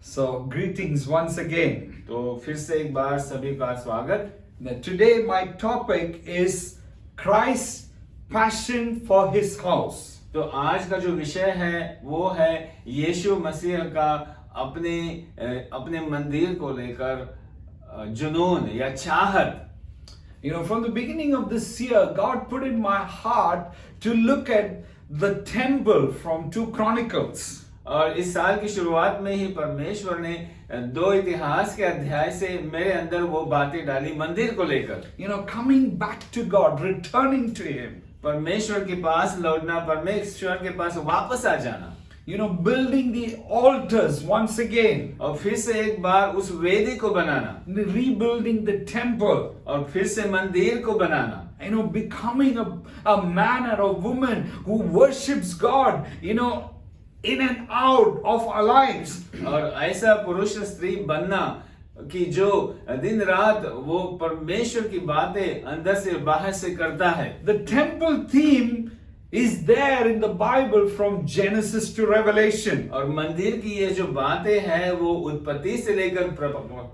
So, greetings once again. तो फिर से एक बार सभी का स्वागत। Now, today, my topic is Christ's passion for his house. तो आज का जो विषय है वो है यीशु मसीह का अपने मंदिर को लेकर जुनून या चाहत। You know, from the beginning of this year, God put in my heart to look at the temple from 2 Chronicles. और इस साल की शुरुआत में ही परमेश्वर ने 2 इतिहास के अध्याय से मेरे अंदर वो बातें डाली मंदिर को लेकर। You know, coming back to God, returning to him. परमेश्वर के पास लौटना, परमेश्वर के पास वापस आ जाना। You know, building the altars once again. और फिर से एक बार उस वेदी को बनाना, Rebuilding the temple. और फिर से मंदिर को बनाना। You know, becoming a man or a woman who worships God, you know, in and out of our lives. और ऐसा पुरुष स्त्री बनना कि जो दिन रात वो परमेश्वर की बातें अंदर से बाहर से करता है। The temple theme is there in the Bible from Genesis to Revelation. और मंदिर की ये जो बातें हैं वो उत्पत्ति से लेकर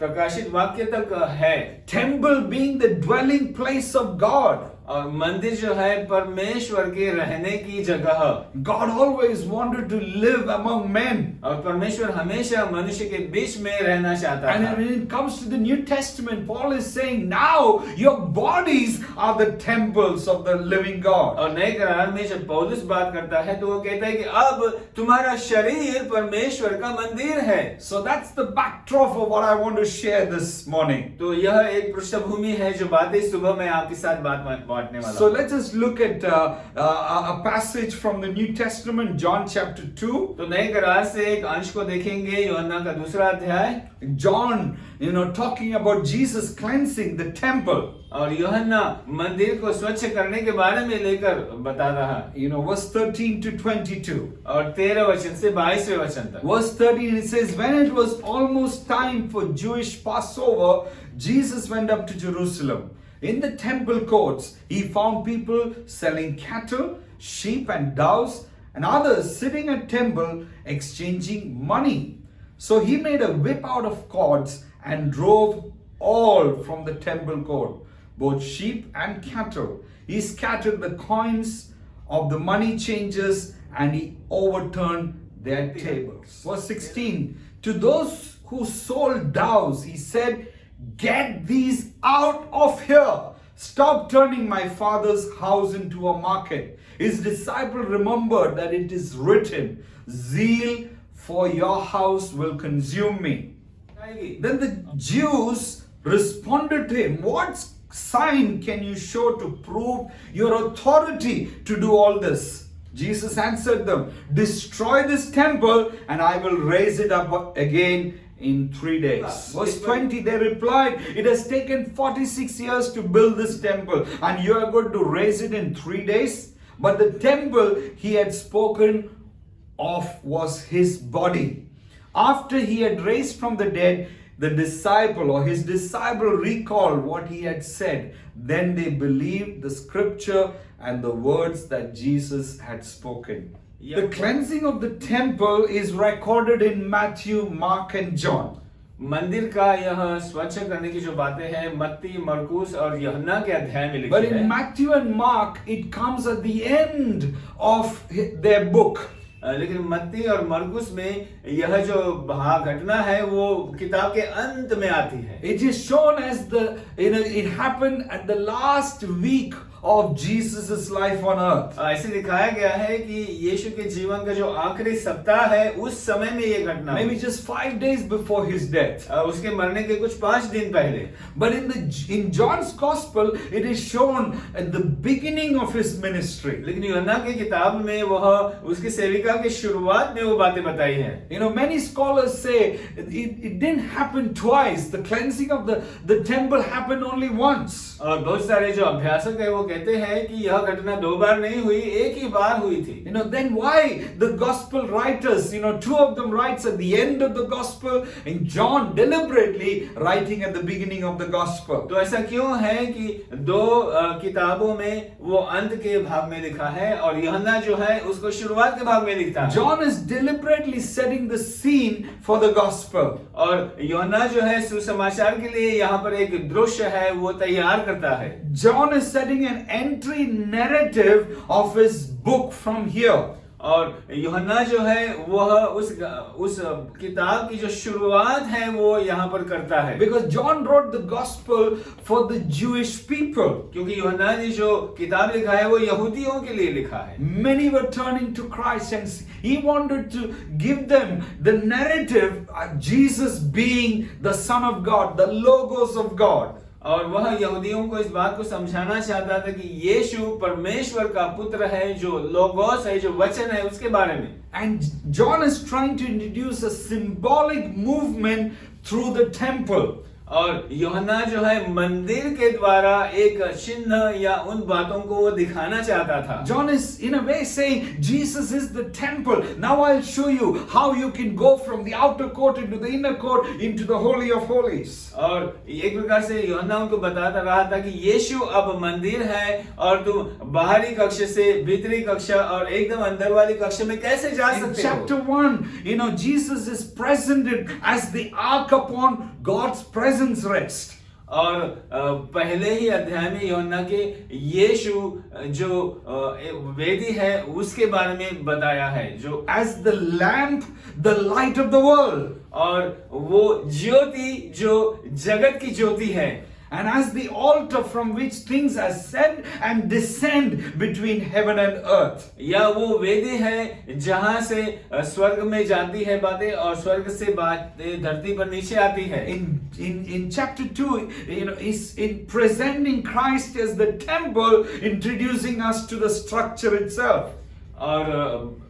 प्रकाशित वाक्य तक है। Temple being the dwelling place of God. और मंदिर जो है परमेश्वर के रहने की जगह। God always wanted to live among men. और परमेश्वर हमेशा मनुष्य के बीच में रहना चाहता And था। when it comes to the New Testament, Paul is saying now your bodies are the temples of the living God. और नए करार में जब पौलुस बात करता है तो वो कहता है कि अब तुम्हारा शरीर परमेश्वर का मंदिर है। So that's the backdrop of what I want to share this morning. तो यह एक पृष्ठभूमि है जो बातें सुबह मैं आपके साथ बांटने वाला So हूं। let's just look at a passage from the New Testament, John chapter 2. तो नए करार से एक अंश को देखेंगे, यूहन्ना का 2 अध्याय। John, you know, talking about Jesus cleansing the temple. और यूहन्ना मंदिर को स्वच्छ करने के बारे में लेकर बता रहा है। You know, verse 13 to 22. और 13 वचन से 22वें वचन तक। Verse 13, it says, when it was almost time for Jewish Passover, Jesus went up to Jerusalem. In the temple courts, he found people selling cattle, sheep and doves, and others sitting at temple exchanging money. So he made a whip out of cords and drove all from the temple court, both sheep and cattle. He scattered the coins of the money changers and he overturned their tables. Verse 16, to those who sold doves, he said, get these out of here. Stop turning my father's house into a market. His disciple remembered that it is written, zeal for your house will consume me. Then the Jews responded to him, what sign can you show to prove your authority to do all this? Jesus answered them, destroy this temple and I will raise it up again in 3 days. Verse 20, they replied, it has taken 46 years to build this temple and you are going to raise it in 3 days? But the temple he had spoken of was his body. After he had raised from the dead, his disciple recalled what he had said. Then they believed the scripture and the words that Jesus had spoken. The cleansing of the temple is recorded in Matthew, Mark and John. मंदिर का यह स्वच्छ करने की जो बातें हैं मत्ती, मरकुस और यूहन्ना के अध्याय में लिखी But है। in Matthew and Mark, it comes at the end of their book. लेकिन मत्ती और मरकुस में यह जो घटना है वो किताब के अंत में आती है। It is shown as it happened at the last week of Jesus' life on earth. ऐसे दिखाया गया है कि यीशु के जीवन का जो आखिरी सप्ताह है उस समय में ये घटना Maybe just 5 days before his death. उसके मरने के कुछ 5 दिन पहले। But in John's gospel, it is shown at the beginning of his ministry. लेकिन यूहन्ना की किताब में वह उसकी सेविका की शुरुआत में वो बातें बताई हैं। You know, many scholars say it didn't happen twice. The cleansing of the temple happened only once. और बहुत सारे जो अभ्यासक है वो कहते हैं कि यह घटना 2 बार नहीं हुई, एक ही बार हुई थी। Then why the gospel writers, two of them writes at the end of the gospel, and John deliberately writing at the beginning of the gospel. तो ऐसा क्यों है कि 2 किताबों में वो अंत के भाग में लिखा है और यूहन्ना जो है उसको शुरुआत के भाग में लिखता है। John is deliberately setting the scene for the gospel. और यूहन्ना जो है सुसमाचार के लिए यहाँ पर एक दृश्य है वो तैयार करता है। John is setting an entry narrative of his book from here. और यूहन्ना जो है वह उस किताब की जो शुरुआत है वो यहाँ पर करता है। Because John wrote the gospel for the Jewish people. क्योंकि यूहन्ना ने जो किताब लिखा है वो यहूदियों के लिए लिखा है। Many were turning to Christ and he wanted to give them the narrative of Jesus being the Son of God, the Logos of God. और वह यहूदियों को इस बात को समझाना चाहता था कि यीशु परमेश्वर का पुत्र है, जो लोगोस है, जो वचन है, उसके बारे में। And John is trying to introduce a symbolic movement through the temple. और यूहन्ना जो है मंदिर के द्वारा एक चिन्ह या उन बातों को वो दिखाना चाहता था। John is in a way saying Jesus is the temple. Now I'll show you how you can go from the outer court into the inner court into the holy of holies. और एक प्रकार से यूहन्ना उनको बताता रहा था कि यीशु अब मंदिर है और तुम बाहरी कक्ष से भीतरी कक्ष और एकदम अंदर वाली कक्ष में कैसे जा In सकते हो। chapter 1, Jesus is presented as the ark upon God's presence rest. और पहले ही अध्याय में यूहन्ना के यीशु जो वेदी है उसके बारे में बताया है, जो As the lamp, the light of the world. और वो ज्योति जो जगत की ज्योति है। And as the altar from which things ascend and descend between heaven and earth. या वो वेदी है जहां से स्वर्ग में जाती है बातें और स्वर्ग से बातें धरती पर नीचे आती है। In chapter 2, is in presenting Christ as the temple, introducing us to the structure itself. और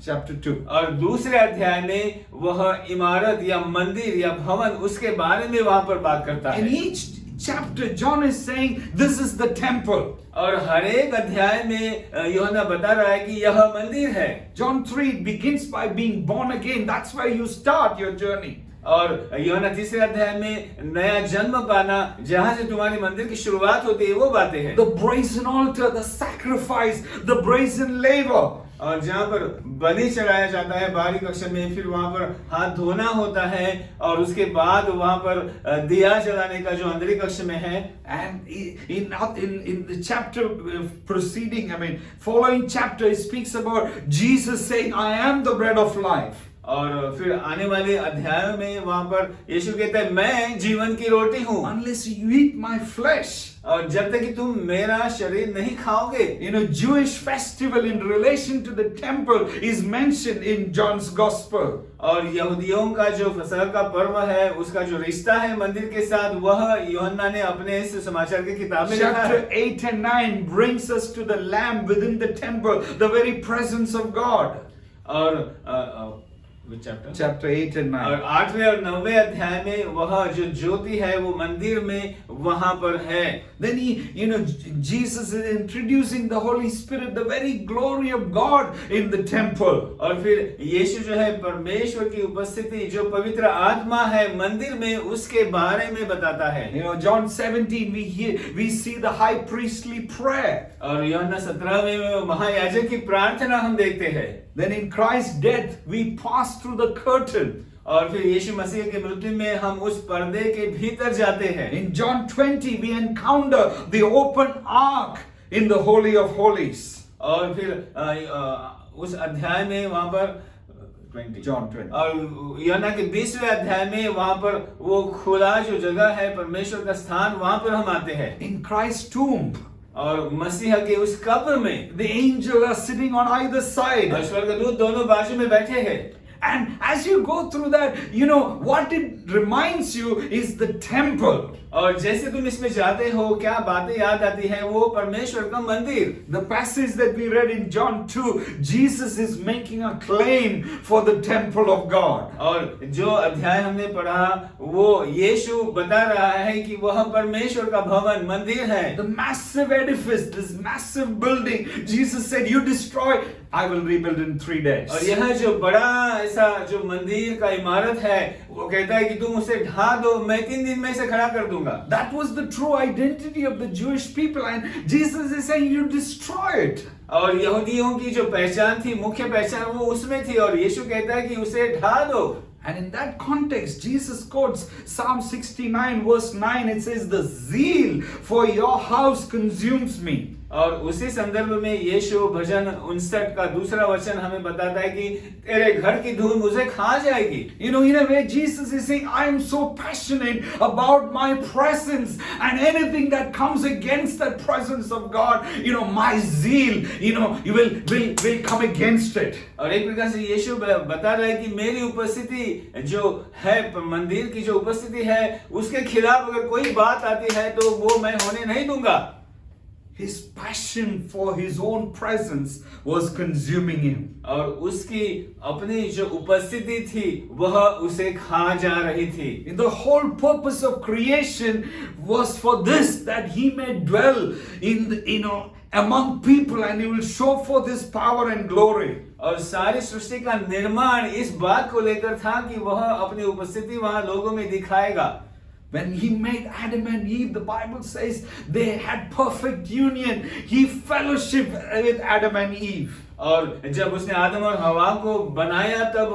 chapter 2. और दूसरे अध्याय में वह इमारत या मंदिर या भवन उसके बारे में वहां पर बात करता है। In each chapter, John is saying, this is the temple. और हर एक अध्याय में यूहन्ना बता रहा है कि यह मंदिर है। John 3 begins by being born again. That's where you start your journey. और यूहन्ना तीसरे अध्याय में नया जन्म पाना, जहां से तुम्हारी मंदिर की शुरुआत होती है, वो बातें हैं। The brazen altar, the sacrifice, the brazen laver. और जहाँ पर बलि चढ़ाया जाता है बाहरी कक्ष में, फिर वहां पर हाथ धोना होता है और उसके बाद वहां पर दिया जलाने का जो अंदरी कक्ष में है। And in the chapter preceding, following chapter, it speaks about Jesus saying, I am the bread of life. और फिर आने वाले अध्यायों में वहां पर यीशु कहता है, मैं जीवन की रोटी हूँ। Unless you eat my flesh. और जब तक कि तुम मेरा शरीर नहीं खाओगे। Jewish festival in relation to the temple is mentioned in John's gospel. और यहूदियों का जो फसह का पर्व है उसका जो रिश्ता है मंदिर के साथ, वह यूहन्ना ने अपने इस समाचार की किताब में लिखा है। Chapter 8 and 9 brings us to the lamb within the temple, the very presence of God. और Chapter 8 and 9. और 8वें और 9वें अध्याय में वह जो ज्योति है वो मंदिर में वहां पर है। Then Jesus is introducing the Holy Spirit, the very glory of God in the temple. और फिर यीशु जो है परमेश्वर की उपस्थिति, जो पवित्र आत्मा है मंदिर में, उसके बारे में बताता है। John 17 we see the high priestly prayer. और यूहन्ना 17वें में महायाजक की प्रार्थना हम देखते हैं। Then in Christ's death we pass through the curtain. और फिर यीशु मसीह के मृत्यु में हम उस पर्दे के भीतर जाते हैं। In John 20 we encounter the open ark in the Holy of Holies. और फिर उस अध्याय में वहां पर John 20. और यूहन्ना के 20वें अध्याय में वहां पर वो खुला जो जगह है परमेश्वर का स्थान, वहां पर हम आते हैं। In Christ's tomb. और मसीह के उस कब्र में the angels are sitting on either side. और स्वर्गदूत दोनों बाजू में बैठे हैं। And as you go through that, what it reminds you is the temple. और जैसे तुम इसमें जाते हो क्या बातें याद आती है, वो परमेश्वर का मंदिर. The passage that we read in John 2, Jesus is making a claim for the temple of God. और जो अध्याय हमने पढ़ा वो यीशु बता रहा है कि वह परमेश्वर का भवन मंदिर है. The massive edifice, this massive building, Jesus said, you destroy, I will rebuild in 3 days. और यह जो बड़ा ऐसा जो मंदिर का इमारत है, वो कहता है कि तुम उसे ढा दो, मैं 3 दिन में इसे खड़ा कर दूंगा. That was the true identity of the Jewish people, and Jesus is saying, you destroy it. और यहूदियों की जो पहचान थी, मुख्य पहचान वो उसमें थी, और यीशु कहता है कि उसे ढा दो. And in that context, Jesus quotes Psalm 69 verse 9. It says, the zeal for your house consumes me. और उसी संदर्भ में यीशु भजन 59 का दूसरा वचन हमें बताता है कि तेरे घर की धूल मुझे खा जाएगी. In a way, Jesus is saying, I am so passionate about my presence, and anything that comes against that presence of God, my zeal, will come against it. और एक प्रकार से यीशु बता रहा है कि मेरी उपस्थिति जो है, मंदिर की जो उपस्थिति है, उसके खिलाफ अगर कोई बात आती है तो वो मैं होने नहीं दूंगा. His passion for his own presence was consuming him. और उसकी अपनी जो उपस्थिति थी वह उसे खा जा रही थी. The whole purpose of creation was for this, that he may dwell among people, and he will show forth his power and glory. और सारी सृष्टि का निर्माण इस बात को लेकर था कि वह अपनी उपस्थिति वहां लोगों में दिखाएगा. When he made Adam and Eve, the Bible says they had perfect union. He fellowshiped with Adam and Eve. और जब उसने आदम और हवा को बनाया तब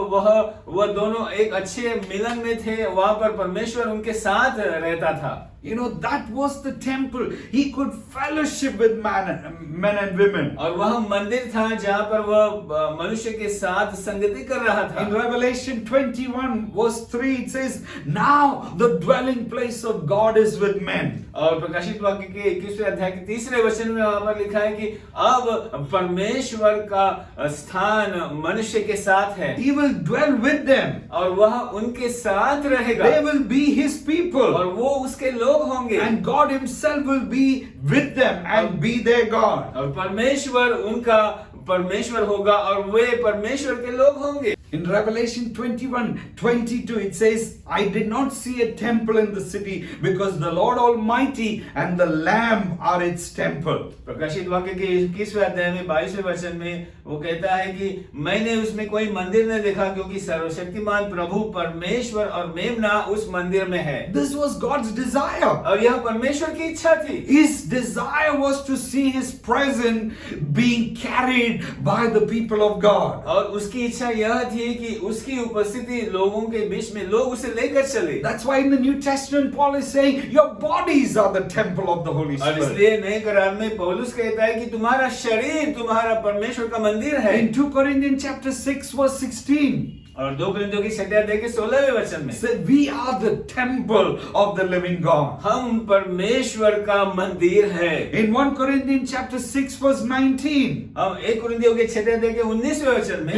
वह दोनों एक अच्छे मिलन में थे. वहां पर परमेश्वर उनके साथ रहता था. That was the temple. He could fellowship with men and women. और वह मंदिर था जहां पर वह मनुष्य के साथ संगति कर रहा था. In Revelation 21 verse 3 it says, now the dwelling place of God is with men. और प्रकाशित वाक्य के 21वें अध्याय के 3रे वचन में वहां पर लिखा है कि अब परमेश्वर का स्थान मनुष्य के साथ है. He will dwell with them. और वह उनके साथ रहेगा. They will be his people. और वो उसके लोग होंगे. And God himself will be with them and be their God. और परमेश्वर उनका परमेश्वर होगा और वे परमेश्वर के लोग होंगे. In Revelation 21:22 it says, I did not see a temple in the city, because the Lord Almighty and the Lamb are its temple. प्रकाशित वाक्य के 21वें अध्याय में 22वें वचन में वो कहता है कि मैंने उसमें कोई मंदिर नहीं देखा, क्योंकि सर्वशक्तिमान प्रभु परमेश्वर और मेमना उस मंदिर में है. This was God's desire. और यह परमेश्वर की इच्छा थी. His desire was to see his presence being carried by the people of God. और उसकी इच्छा यह थी कि उसकी उपस्थिति लोगों के बीच में लोग उसे लेकर चले. That's why in the New Testament Paul is saying, your bodies are the temple of the Holy और Spirit. इसलिए नए करार में पौलुस कहता है कि तुम्हारा शरीर तुम्हारा परमेश्वर का मंदिर है. In 2 Corinthians chapter 6 verse 16. और 2 कुरिन्थियों की 6 अध्याय के 16वें वचन में said, we are the temple of the living God. हम परमेश्वर का मंदिर है. In 1 Corinthians chapter 6 verse 19. हम 1 कुरिन्थियों के 6 अध्याय के 19वें वचन में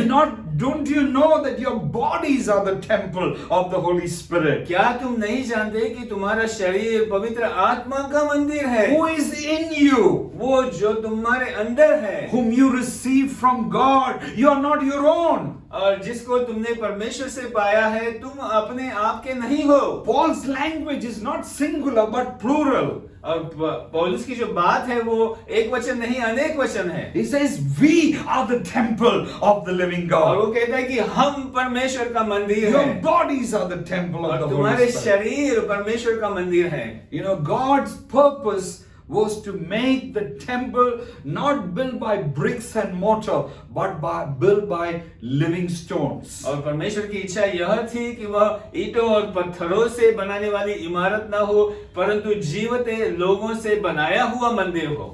don't you know that your bodies are the temple of the Holy Spirit? क्या तुम नहीं जानते कि तुम्हारा शरीर पवित्र आत्मा का मंदिर है? Who is in you? वो जो तुम्हारे अंदर है. Whom you receive from God. You are not your own. और जिसको तुमने परमेश्वर से पाया है, तुम अपने आप के नहीं हो. Paul's language is not singular but plural. और पौलुस की जो बात है वो एक वचन नहीं अनेक वचन है. He says we are the temple of the living God. और वो कहता है कि हम परमेश्वर का मंदिर Your है. bodies are the temple of the Holy तुम्हारे Spirit. शरीर परमेश्वर का मंदिर है. God's purpose was to make the temple not built by bricks and mortar, but built by living stones. और परमेश्वर की इच्छा यह थी कि वह ईंटों और पत्थरों से बनाने वाली इमारत न हो, परंतु जीवित लोगों से बनाया हुआ मंदिर हो.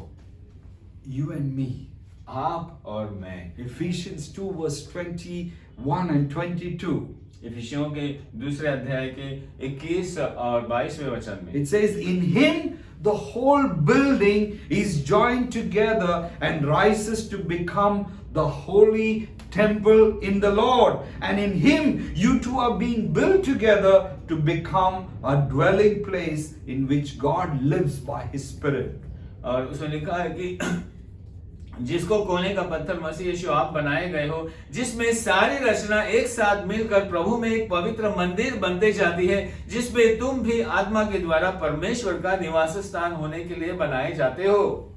You and me. आप और मैं. Ephesians 2 verse 21 and 22. इफिसियों के दूसरे अध्याय के 21 और 22वें वचन में it says, in him the whole building is joined together and rises to become the holy temple in the Lord, and in Him you two are being built together to become a dwelling place in which God lives by His Spirit. और उसमें लिखा है कि जिसको कोने का पत्थर मसीह यीशु आप बनाए गए हो, जिसमें सारी रचना एक साथ मिलकर प्रभु में एक पवित्र मंदिर बनते जाती है, जिसमें तुम भी आत्मा के द्वारा परमेश्वर का निवास स्थान होने के लिए बनाए जाते हो।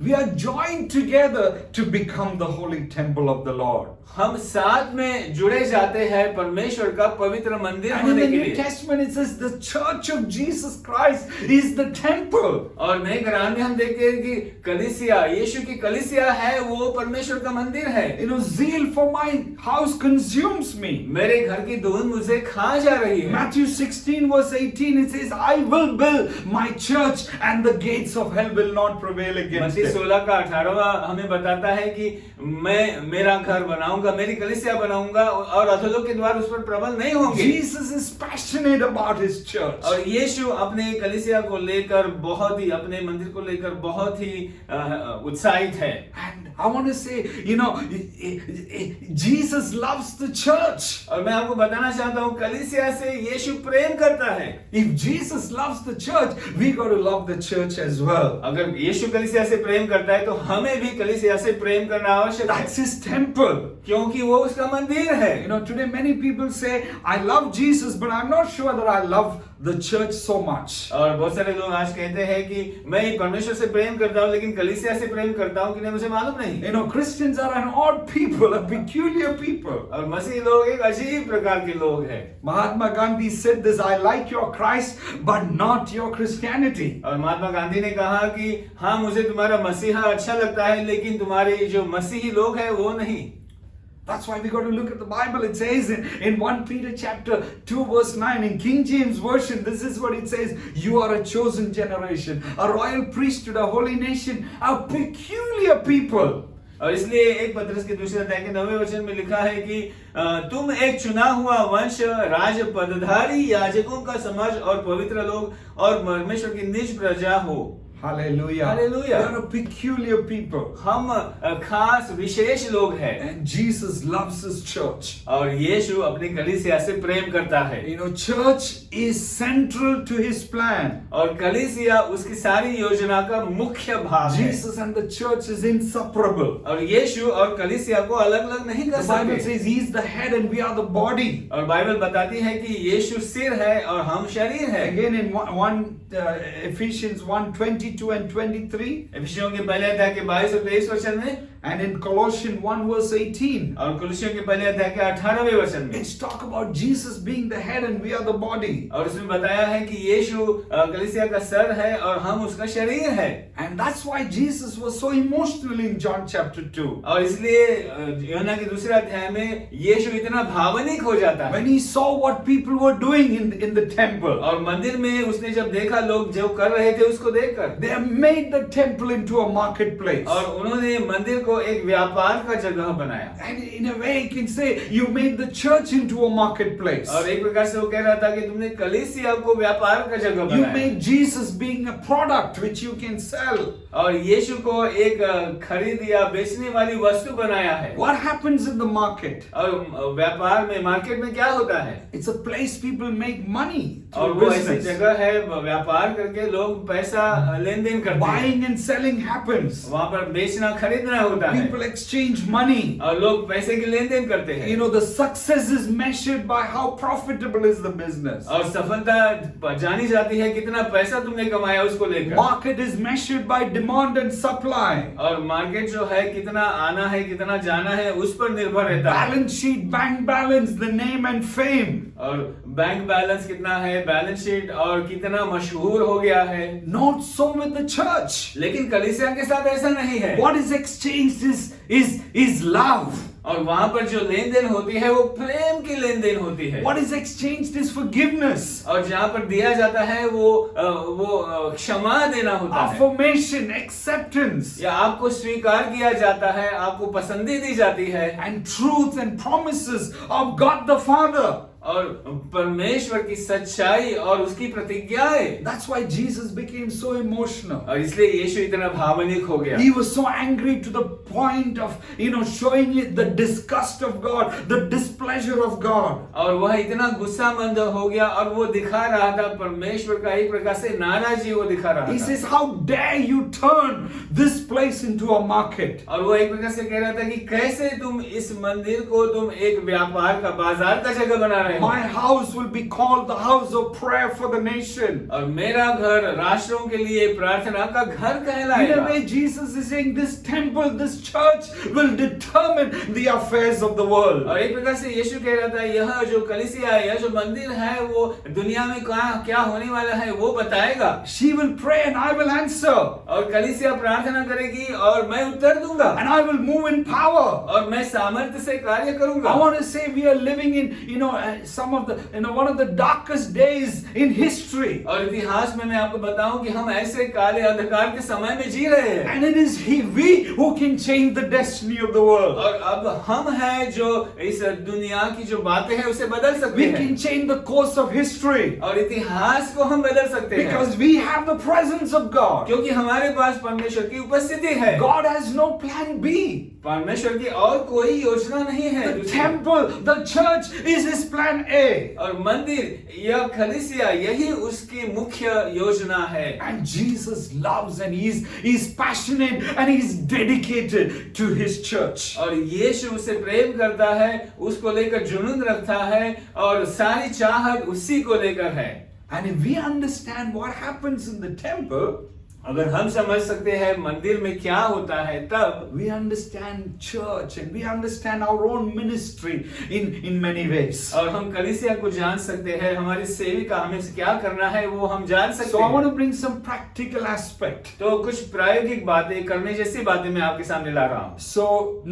We are joined together to become the holy temple of the Lord. हम साथ में जुड़े जाते हैं परमेश्वर का पवित्र मंदिर And in होने the के New लिए। Testament it says the church of Jesus Christ is the temple. और नए करार में हम देखते हैं कि कलीसिया, यीशु की कलीसिया है, वो परमेश्वर का मंदिर है। Zeal for my house consumes me. मेरे घर की धूल मुझे खा जा रही है। Matthew 16 verse 18 it says, I will build my church and the gates of hell will not prevail against मत्ती it. 16 का 18वां हमें बताता है कि मैं मेरा घर बनाऊंगा, मेरी कलीसिया बनाऊंगा और अधोलोक के द्वार उस पर प्रबल नहीं होंगे। Jesus is passionate about his church. और यीशु अपने कलीसिया को लेकर बहुत ही, अपने मंदिर को लेकर बहुत ही उत्साहित है। And I want to say, Jesus loves the church. और मैं आपको बताना चाहता हूँ, कलीसिया से यीशु प्रेम करता है। If Jesus loves the church, we got to love the church as well. अगर यीशु कलीसिया से प्रेम करता है तो हमें भी कलीसिया से प्रेम करना आवश्यक है, That's his temple. क्योंकि वो उसका मंदिर है। Today many people say, I love Jesus, but I'm not sure that I love the church so much. और बहुत सारे लोग आज कहते हैं कि मैं परमेश्वर से प्रेम करता हूँ, लेकिन कलीसिया से प्रेम करता हूँ कि नहीं मुझे मालूम नहीं। Christians are an odd people, a peculiar people. और मसीह लोग एक अजीब प्रकार के लोग हैं। Mahatma Gandhi said this, I like your Christ, but not your Christianity. और महात्मा गांधी ने कहा कि हाँ, मुझे तुम्हारा मसीहा अच्छा लगता है, लेकिन तुम्हारे जो मसीही लोग हैं वो नहीं। That's why we got to look at the Bible. It says in 1 Peter chapter 2 verse 9 in King James Version, this is what it says: you are a chosen generation, a royal priesthood, a holy nation, a peculiar people. और इसलिए एक पत्रस के दूसरे अध्याय के 9वें वचन में लिखा है कि तुम एक चुना हुआ वंश, राज पदधारी, याजकों का समाज और पवित्र लोग और परमेश्वर की निज प्रजा हो। Hallelujah. Hallelujah. We are a peculiar people. हम खास विशेष लोग हैं। And Jesus loves his church. और यीशु अपनी कलीसिया से प्रेम करता है। Church is central to his plan. और कलीसिया उसकी सारी योजना का मुख्य भाग है। Jesus and the church is inseparable. और यीशु और कलीसिया को अलग-अलग नहीं कर सकते। The Bible says he is the head and we are the body. और बाइबल बताती है कि यीशु सिर है और हम शरीर है। Again in Ephesians 1:22 and 23. इफिसियों के पहले अध्याय के 22 और 23 वचन में, and in Colossians 1 verse 18. और कुलुस्सियों के पहले अध्याय के 18वें वचन में, it's talk about Jesus being the head and we are the body. और उसमें बताया है कि यीशु कलीसिया का सर है और हम उसका शरीर है। And that's why Jesus was so emotional in John chapter 2. और इसलिए यूहन्ना के दूसरे अध्याय में यीशु इतना भावनिक हो जाता है। When he saw what people were doing in the temple. और मंदिर में उसने जब देखा लोग जो कर रहे थे उसको देखकर, they have made the temple into a marketplace. और उन्होंने मंदिर को एक व्यापार का जगह बनाया। And in a way you can say you made the church into a marketplace. और एक प्रकार से वो कह रहा था कि तुमने कलीसिया को व्यापार का जगह बनाया। You made Jesus being a product which you can sell. और यीशु को एक खरीद या बेचने वाली वस्तु बनाया है। What happens in the market? और व्यापार में, मार्केट में क्या होता है? It's a place people make money. और वो ऐसी जगह है, व्यापार करके लोग पैसा लेन देन करते हैं। Buying and selling happens. वहाँ पर बेचना खरीदना होता है। People exchange money. और लोग पैसे की लेन देन करते हैं। The success is measured by how profitable is the business. और सफलता जानी जाती है कितना पैसा तुमने कमाया उसको लेकर। Market is measured by demand and supply. और मार्केट जो है कितना आना है कितना जाना है उस पर निर्भर रहता है। Balance sheet, bank balance, the name and fame. और बैंक बैलेंस कितना है, बैलेंस शीट, और कितना मशहूर हो गया है। Not so with the church. लेकिन कलीसिया के साथ ऐसा नहीं है। What is exchanged is love. और वहाँ पर जो लेन देन होती है वो प्रेम की लेन देन होती है। What is exchanged is forgiveness. और जहाँ पर दिया जाता है वो क्षमा देना होता है। Affirmation, acceptance. या आपको स्वीकार किया जाता है, आपको पसंदी दी जाती है। And truth and promises of God the Father. और परमेश्वर की सच्चाई और उसकी प्रतिज्ञाएं। That's why Jesus became so emotional. और इसलिए यीशु इतना भावनिक हो गया। He was so angry to the point of, showing it the disgust of God, the displeasure of God. और वह इतना गुस्सामंद हो गया और वो दिखा रहा था परमेश्वर का एक प्रकार से नाराजी वो दिखा रहा He था। says, how dare you turn this place into a market? और वो एक प्रकार से कह रहा था कि कैसे तुम इस मंदिर को तुम एक व्यापार का बाजार का जगह बना रहे हो। My house will be called the house of prayer for the nation. और मेरा घर राष्ट्रों के लिए प्रार्थना का घर In कहलाएगा। a way, Jesus is saying this temple, this church will determine the affairs of the world. और एक प्रकार से यीशु कह रहा था यह जो कलीसिया है, यह जो मंदिर है, वो दुनिया में क्या होने वाला है वो बताएगा। She will pray and I will answer. और कलीसिया प्रार्थना करेगी और मैं उत्तर दूंगा। And I will move in power. और मैं सामर्थ्य से कार्य करूंगा। I want to say we are living in, some of the, one of the darkest days in history. और इतिहास में मैं आपको बताऊं कि हम ऐसे काले अंधकार के समय में जी रहे हैं। And it is we who can change the destiny of the world. और अब हम हैं जो इस दुनिया की जो बातें हैं उसे बदल सकते We हैं। can change the course of history. और इतिहास को हम बदल सकते हैं। Because we have the presence of God. क्योंकि हमारे पास परमेश्वर की उपस्थिति है। God has no plan B. परमेश्वर की और कोई योजना नहीं है। The temple, the church is his plan A. और मंदिर या कलीसिया यही उसकी मुख्य योजना है। And Jesus loves and he's passionate and he's dedicated to his church. और यीशु उसे प्रेम करता है, उसको लेकर जुनून रखता है और सारी चाहत उसी को लेकर है। And if we understand what happens in the temple, अगर हम समझ सकते हैं मंदिर में क्या होता है, तब we understand church and we understand our own ministry in many ways. और हम कलीसिया को जान सकते हैं, हमारी सेविका हमें क्या करना है वो हम जान सकते So I want हैं। to bring some practical aspect. तो कुछ प्रायोगिक बातें करने जैसी बातें मैं आपके सामने ला रहा हूँ। So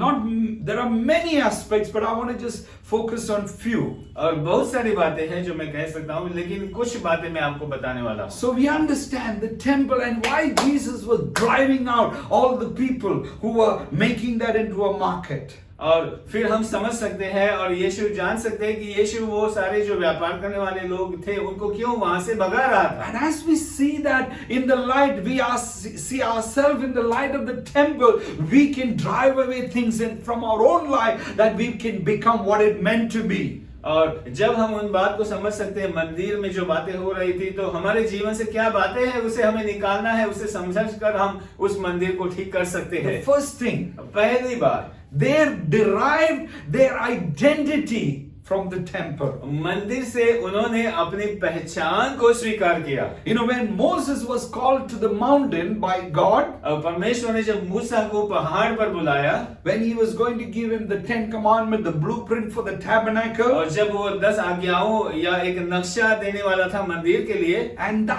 there are many aspects, but I want to just focus on few. और बहुत सारी बातें हैं जो मैं कह सकता हूँ, लेकिन कुछ बातें मैं आपको बताने वाला हूँ। So we understand the temple and why Jesus was driving out all the people who were making that into a market. और फिर हम समझ सकते हैं और यीशु जान सकते हैं कि यीशु वो सारे जो व्यापार करने वाले लोग थे उनको क्यों वहां से भगा रहा था। And as we see that in the light, see ourselves in the light of the temple, we can drive away things from our own life that we can become what it meant to be. और जब हम उन बात को समझ सकते हैं, मंदिर में जो बातें हो रही थी, तो हमारे जीवन से क्या बातें हैं उसे हमें निकालना है, उसे समझकर हम उस मंदिर को ठीक कर सकते हैं। The first thing, पहली बात, they derived their identity from the temple. मंदिर से उन्होंने अपनी पहचान को स्वीकार किया। When Moses was called to the mountain by God, परमेश्वर ने जब मूसा को पहाड़ पर बुलाया, when he was going to give him the 10 commandments, the blueprint for the tabernacle, और जब वो 10 आज्ञाओं या एक नक्शा देने वाला था मंदिर के लिए, and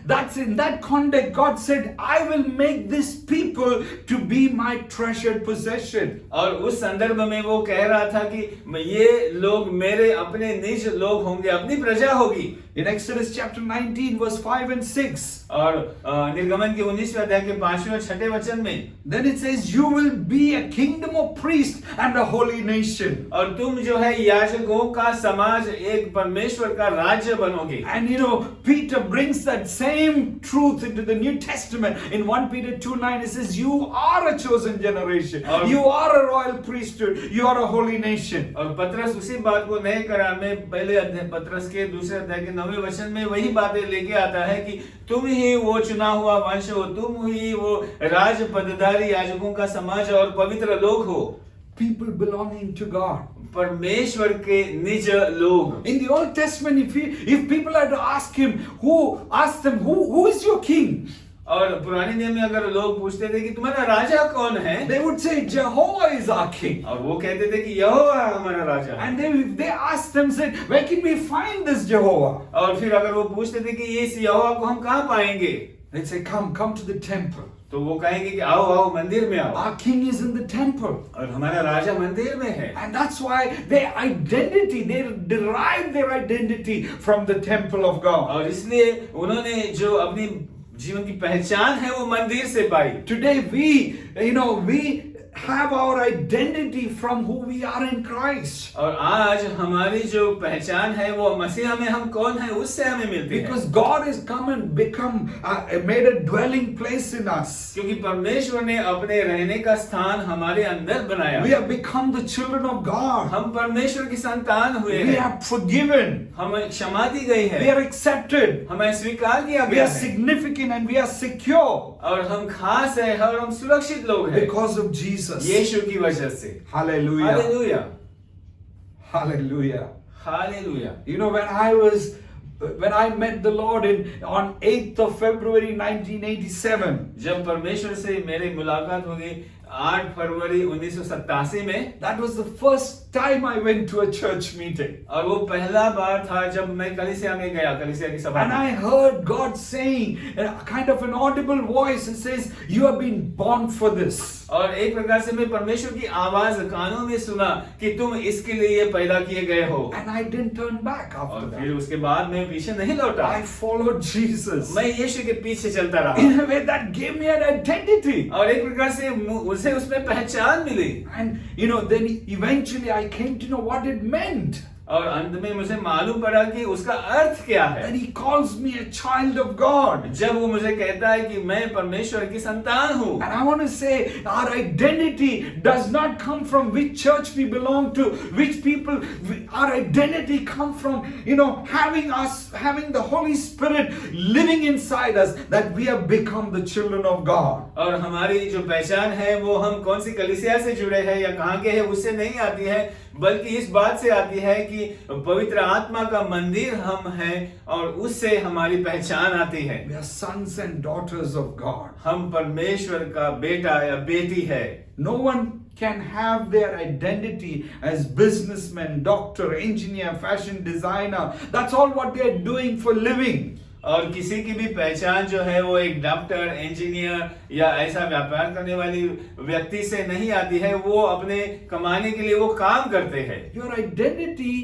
that's in that context God said, I will make these people to be my treasured possession. और उस संदर्भ में वो कह रहा था कि ये लोग मेरे अपने निज लोग होंगे, अपनी प्रजा होगी। In Exodus chapter 19 verse 5 and 6, और निर्गमन के 19वें अध्याय के 5वें और 6वें वचन में, then it says, you will be a kingdom of priests and a holy nation. और तुम जो है याजकों का समाज, एक परमेश्वर का राज्य बनोगे। And Peter brings that same truth into the New Testament. In 1 Peter 2:9 it says, you are a chosen generation, you are a royal priesthood, you are a holy nation. और पतरस उसी बात को नए करार में पहले अध्याय, पतरस के दूसरे अध्याय के 9वें वचन में वही बातें लेके आता है कि तुम ही वो चुना हुआ वंश हो, तुम ही वो राज पदधारी याजकों का समाज और पवित्र लोग हो। People belonging to God. परमेश्वर के निज लोग। In the Old Testament, if people had to ask them, who is your king? और पुराने नियम में अगर लोग पूछते थे कि तुम्हारा राजा कौन है, they would say Jehovah is our king. और वो कहते थे कि यहोवा हमारा राजा है। And they asked them, said, where can we find this Jehovah? और फिर अगर वो पूछते थे कि इस यहोवा को हम कहाँ पाएंगे, they'd say, come to the temple. तो वो कहेंगे कि आओ मंदिर में आओ। Our king is in the temple. और हमारा राजा मंदिर में है। And that's why their identity, they derive their identity from the temple of God. और इसलिए उन्होंने जो अपनी जीवन की पहचान है वो मंदिर से पाई। Today we have our identity from who we are in Christ. और आज हमारी जो पहचान है वो मसीह में हम कौन है उससे हमें मिलती है, Because God has come and made a dwelling place in us. क्योंकि परमेश्वर ने अपने रहने का स्थान हमारे अंदर बनाया। We have become the children of God. हम परमेश्वर की संतान हुए We हैं, are forgiven. हमें क्षमा दी गई है, We are accepted. हमें स्वीकार किया We गया are है, significant and we are secure और हम खास है और हम सुरक्षित लोग हैं because of Jesus. यीशु की वजह से। Hallelujah. Hallelujah, Hallelujah. Hallelujah. You know, when I met the Lord on 8th of February 1987, जब परमेश्वर से मेरी मुलाकात हो गई 8 फरवरी 1987 में, that was the first time I went to a church meeting. और वो पहला बार था जब मैं कलीसिया में गया, कलीसिया की सभा And में। I heard God saying, a kind of an audible voice, and says, "You have been born for this." और एक प्रकार से मैं परमेश्वर की आवाज कानों में सुना कि तुम इसके लिए पैदा किए गए हो, And I didn't turn back after और फिर that. उसके बाद मैं पीछे नहीं लौटा, I followed Jesus. मैं यीशु के पीछे चलता रहा, In a way that gave me an identity. और एक प्रकार से उसे उसमें पहचान मिली, And you know, then eventually I came to know what it meant. और अंत में मुझे मालूम पड़ा कि उसका अर्थ क्या है। That He calls me a child of God. जब वो मुझे कहता है कि मैं परमेश्वर की संतान हूँ, And I want to say, our identity does not come from which church we belong to, which people. Our identity comes from, having the Holy Spirit living inside us, that we have become the children of God. और हमारी जो पहचान है वो हम कौन सी कलीसिया से जुड़े हैं या कहाँ के हैं उससे नहीं आती है, बल्कि इस बात से आती है कि पवित्र आत्मा का मंदिर हम हैं और उससे हमारी पहचान आती है। We are sons and daughters of God. हम परमेश्वर का बेटा या बेटी है। No one can have their identity as businessman, doctor, engineer, fashion designer. That's all what they are doing for living. और किसी की भी पहचान जो है वो एक डॉक्टर, इंजीनियर या ऐसा व्यापार करने वाली व्यक्ति से नहीं आती है, वो अपने कमाने के लिए वो काम करते हैं। Your identity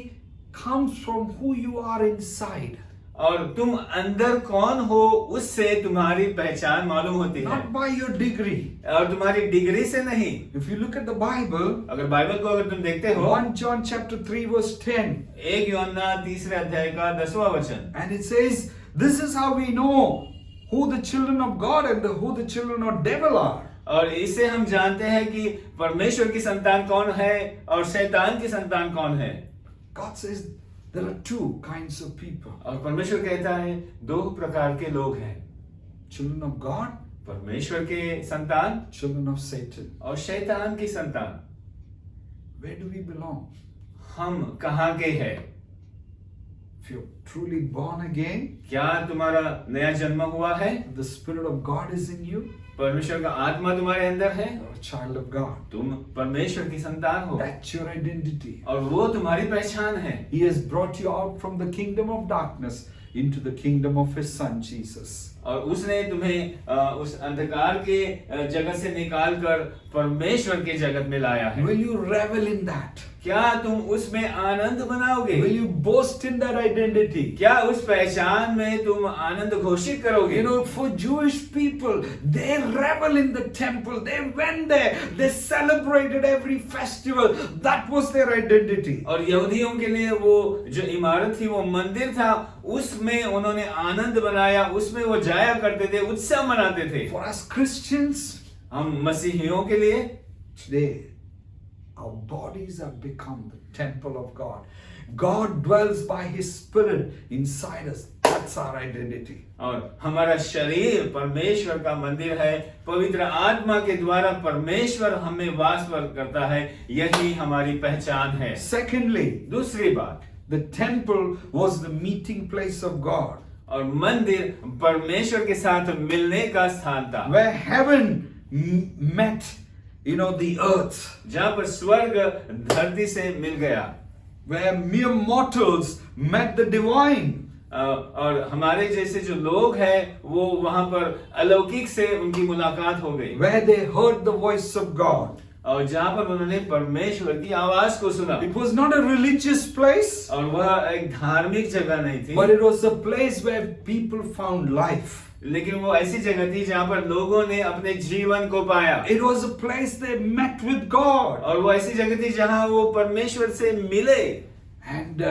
comes from who you are inside. और तुम अंदर कौन हो उससे तुम्हारी पहचान मालूम होती है, Not by your degree. और तुम्हारी डिग्री से नहीं। If you look at the Bible, अगर बाइबल को अगर तुम देखते हो, 1 John chapter 3 verse 10, 1 यूहन्ना 3 अध्याय का 10वां वचन, and it says, this is how we know who the children of God and who the children of devil are. और इससे हम जानते हैं कि परमेश्वर की संतान कौन है और शैतान की संतान कौन है। God says there are two kinds of people. और परमेश्वर कहता है दो प्रकार के लोग हैं, Children of God, परमेश्वर के संतान children of Satan. और शैतान की संतान। Where do we belong? हम कहाँ के हैं? If you're truly born again, क्या तुम्हारा नया जन्म हुआ है? the Spirit of God is in you, परमेश्वर का आत्मा तुम्हारे अंदर है, you're a child of God. तुम परमेश्वर की संतान हो, That's your identity. और वो तुम्हारी पहचान है। He has brought you out from the kingdom of darkness into the kingdom of His Son Jesus. और उसने तुम्हें उस अंधकार के जगत से निकाल कर परमेश्वर के जगत में लाया है। Will you revel in that? क्या तुम उसमें आनंद मनाओगे? Will you boast in that identity? क्या उस पहचान में तुम आनंद घोषित करोगे? For Jewish people, they revel in the temple. They went there. They celebrated every festival. That was their identity. और यहूदियों के लिए वो जो इमारत थी, वो मंदिर था, उसमें उन्होंने आनंद बनाया, उसमें वो जाया करते थे, उत्सव मनाते थे। For us Christians, हम मसीहियों के लिए today, our bodies have become the temple of God. God dwells by His Spirit inside us. That's our identity. और हमारा शरीर परमेश्वर का मंदिर है, पवित्र आत्मा के द्वारा परमेश्वर हमें वास करता है, यही हमारी पहचान है। Secondly, दूसरी बात, the temple was the meeting place of God, और मंदिर परमेश्वर के साथ मिलने का स्थान था, where heaven met, the earth, जहाँ पर स्वर्ग धरती से मिल गया, where mere mortals met the divine. और हमारे जैसे जो लोग हैं वो वहां पर अलौकिक से उनकी मुलाकात हो गई, Where they heard the voice of God. और जहाँ पर उन्होंने परमेश्वर की आवाज को सुना। It was not a religious place, और वह एक धार्मिक जगह नहीं थी, but it was a place where people found life. लेकिन वो ऐसी जगह थी जहाँ पर लोगों ने अपने जीवन को पाया। It was a place they met with God. और वो ऐसी जगह थी जहाँ वो परमेश्वर से मिले। And